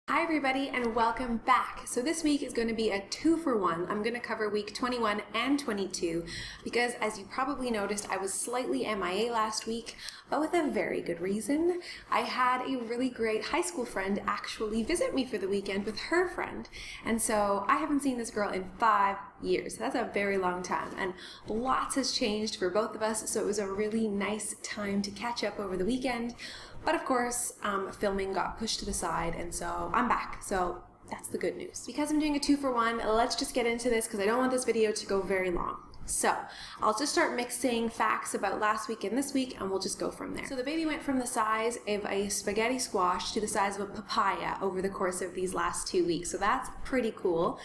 Hi everybody and welcome back. So this week is going to be a 2-for-1. I'm going to cover week 21 and 22 because as you probably noticed I was slightly MIA last week, but with a very good reason. I had a really great high school friend actually visit me for the weekend with her friend, and so I haven't seen this girl in 5 years. That's a very long time and lots has changed for both of us, so it was a really nice time to catch up over the weekend. But of course, filming got pushed to the side, and so I'm back. So that's the good news. Because I'm doing a 2-for-1, let's just get into this because I don't want this video to go very long. So I'll just start mixing facts about last week and this week, and we'll just go from there. So the baby went from the size of a spaghetti squash to the size of a papaya over the course of these last 2 weeks. So that's pretty cool.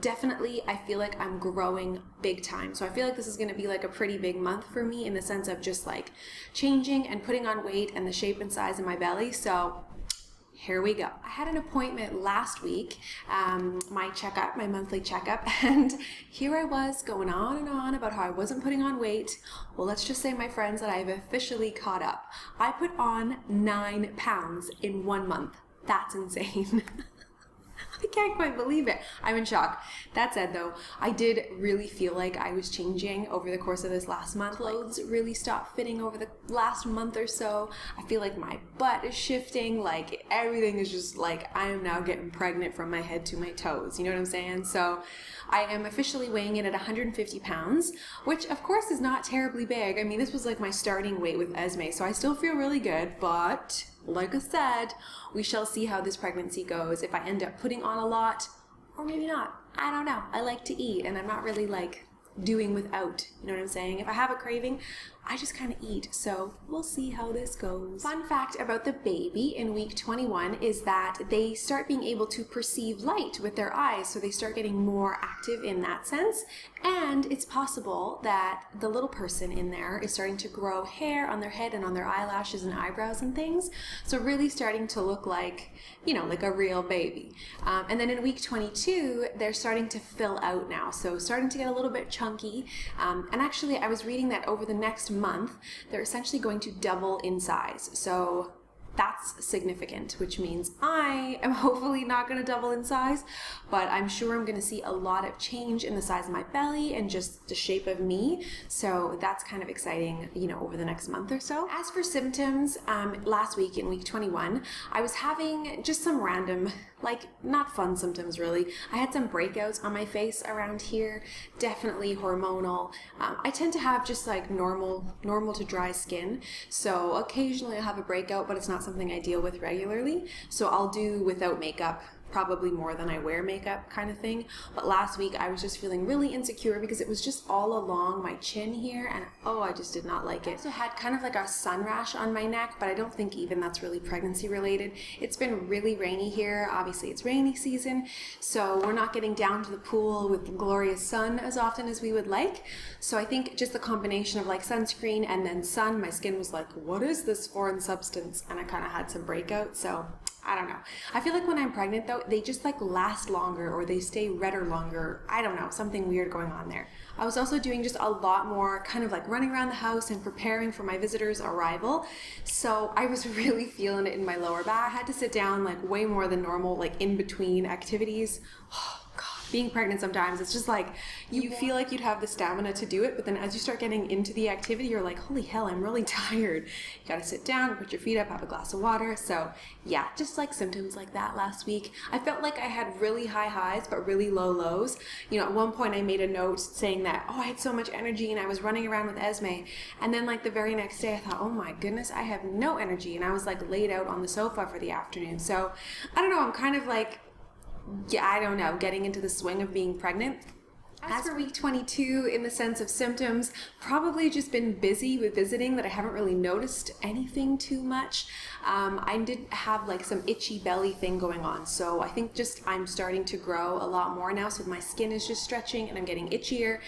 Definitely, I feel like I'm growing big time. So I feel like this is going to be like a pretty big month for me in the sense of just like changing and putting on weight and the shape and size of my belly. So here we go. I had an appointment last week, my checkup, my monthly checkup, and here I was going on and on about how I wasn't putting on weight. Well, let's just say, my friends, that I've officially caught up. I put on 9 pounds in 1 month. That's insane. I can't quite believe it. I'm in shock. That said though, I did really feel like I was changing over the course of this last month. Clothes really stopped fitting over the last month or so. I feel like my butt is shifting, like everything is just like I am now getting pregnant from my head to my toes. You know what I'm saying? So I am officially weighing in at 150 pounds, which of course is not terribly big. I mean, this was like my starting weight with Esme, so I still feel really good, but like I said, we shall see how this pregnancy goes. If I end up putting on a lot, or maybe not. I don't know. I like to eat, and I'm not really like doing without, you know what I'm saying? If I have a craving, I just kind of eat, so we'll see how this goes. Fun fact about the baby in week 21 is that they start being able to perceive light with their eyes, so they start getting more active in that sense, and it's possible that the little person in there is starting to grow hair on their head and on their eyelashes and eyebrows and things, so really starting to look like, you know, like a real baby. And then in week 22, they're starting to fill out now, so starting to get a little bit chunky, and actually I was reading that over the next month, they're essentially going to double in size. So that's significant, which means I am hopefully not going to double in size, but I'm sure I'm going to see a lot of change in the size of my belly and just the shape of me. So that's kind of exciting, you know, over the next month or so. As for symptoms, last week in week 21, I was having just some random, like not fun symptoms really. I had some breakouts on my face around here, definitely hormonal. I tend to have just like normal to dry skin. So occasionally I have a breakout, but it's not something I deal with regularly, so I'll do without makeup, probably more than I wear makeup kind of thing. But last week I was just feeling really insecure because it was just all along my chin here, and oh, I just did not like it. I also had kind of like a sun rash on my neck, but I don't think even that's really pregnancy related. It's been really rainy here. Obviously it's rainy season, so we're not getting down to the pool with the glorious sun as often as we would like. So I think just the combination of like sunscreen and then sun, my skin was like, what is this foreign substance? And I kind of had some breakouts, so I don't know. I feel like when I'm pregnant though, they just like last longer, or they stay redder longer. I don't know, something weird going on there. I was also doing just a lot more kind of like running around the house and preparing for my visitor's arrival. So I was really feeling it in my lower back. I had to sit down like way more than normal, like in between activities. Being pregnant sometimes, it's just like you feel like you'd have the stamina to do it, but then as you start getting into the activity, you're like, holy hell, I'm really tired. You gotta sit down, put your feet up, have a glass of water. So yeah, just like symptoms like that last week. I felt like I had really high highs but really low lows. You know, at one point I made a note saying that, oh, I had so much energy and I was running around with Esme, and then like the very next day I thought, oh my goodness, I have no energy, and I was like laid out on the sofa for the afternoon. So I don't know, I'm kind of like, yeah, I don't know, getting into the swing of being pregnant. As for week 22, in the sense of symptoms, probably just been busy with visiting that I haven't really noticed anything too much. I did have like some itchy belly thing going on, so I think just I'm starting to grow a lot more now, so my skin is just stretching and I'm getting itchier.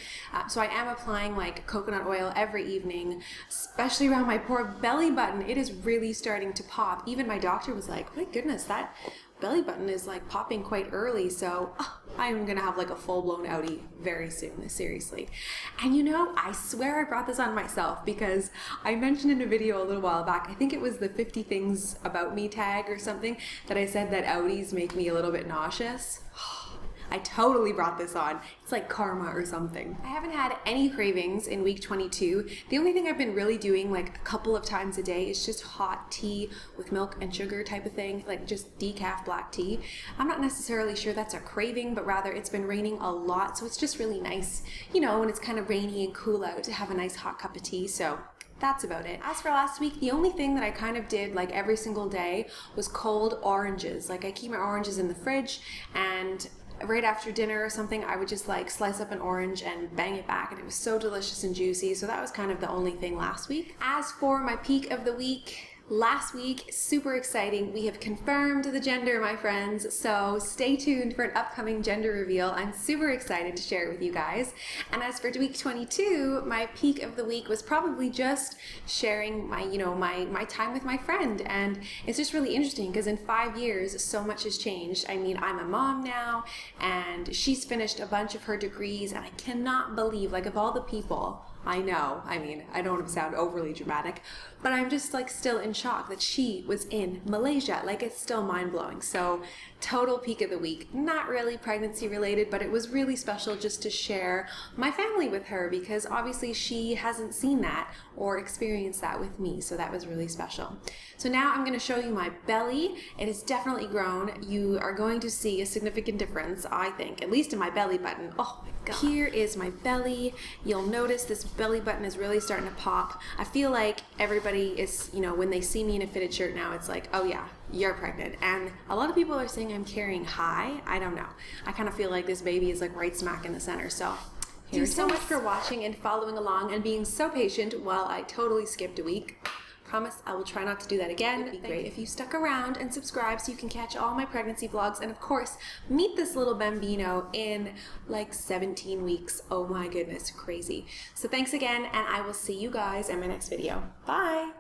So I am applying like coconut oil every evening, especially around my poor belly button. It is really starting to pop. Even my doctor was like, my goodness, that belly button is like popping quite early, so I'm gonna have like a full-blown outie very soon, seriously. And you know, I swear I brought this on myself because I mentioned in a video a little while back, I think it was the 50 things about me tag or something, that I said that outies make me a little bit nauseous. I totally brought this on. It's like karma or something. I haven't had any cravings in week 22. The only thing I've been really doing like a couple of times a day is just hot tea with milk and sugar type of thing, like just decaf black tea. I'm not necessarily sure that's a craving, but rather it's been raining a lot, so it's just really nice, you know, when it's kind of rainy and cool out to have a nice hot cup of tea. So that's about it. As for last week, the only thing that I kind of did like every single day was cold oranges. Like I keep my oranges in the fridge, and right after dinner or something, I would just like slice up an orange and bang it back, and it was so delicious and juicy. So that was kind of the only thing last week. As for my peak of the week, last week, super exciting. We have confirmed the gender, my friends, so stay tuned for an upcoming gender reveal. I'm super excited to share it with you guys. And as for week 22, my peak of the week was probably just sharing my, you know, my time with my friend. And it's just really interesting because in 5 years, so much has changed. I mean, I'm a mom now, and she's finished a bunch of her degrees, and I cannot believe, like, of all the people I know, I mean, I don't want to sound overly dramatic, but I'm just like still in shock that she was in Malaysia. Like, it's still mind-blowing. So total peak of the week. Not really pregnancy related, but it was really special just to share my family with her, because obviously she hasn't seen that or experienced that with me. So that was really special. So now I'm going to show you my belly. It has definitely grown. You are going to see a significant difference, I think, at least in my belly button. Oh my God. Here is my belly. You'll notice this belly button is really starting to pop. I feel like everybody is, you know, when they see me in a fitted shirt now, it's like, oh yeah, you're pregnant. And a lot of people are saying I'm carrying high. I don't know. I kind of feel like this baby is like right smack in the center. So thank you so much for watching and following along and being so patient while I totally skipped a week. Promise I will try not to do that again. It'd be great if you stuck around and subscribed so you can catch all my pregnancy vlogs, and of course meet this little bambino in like 17 weeks. Oh my goodness, crazy. So thanks again, and I will see you guys in my next video. Bye.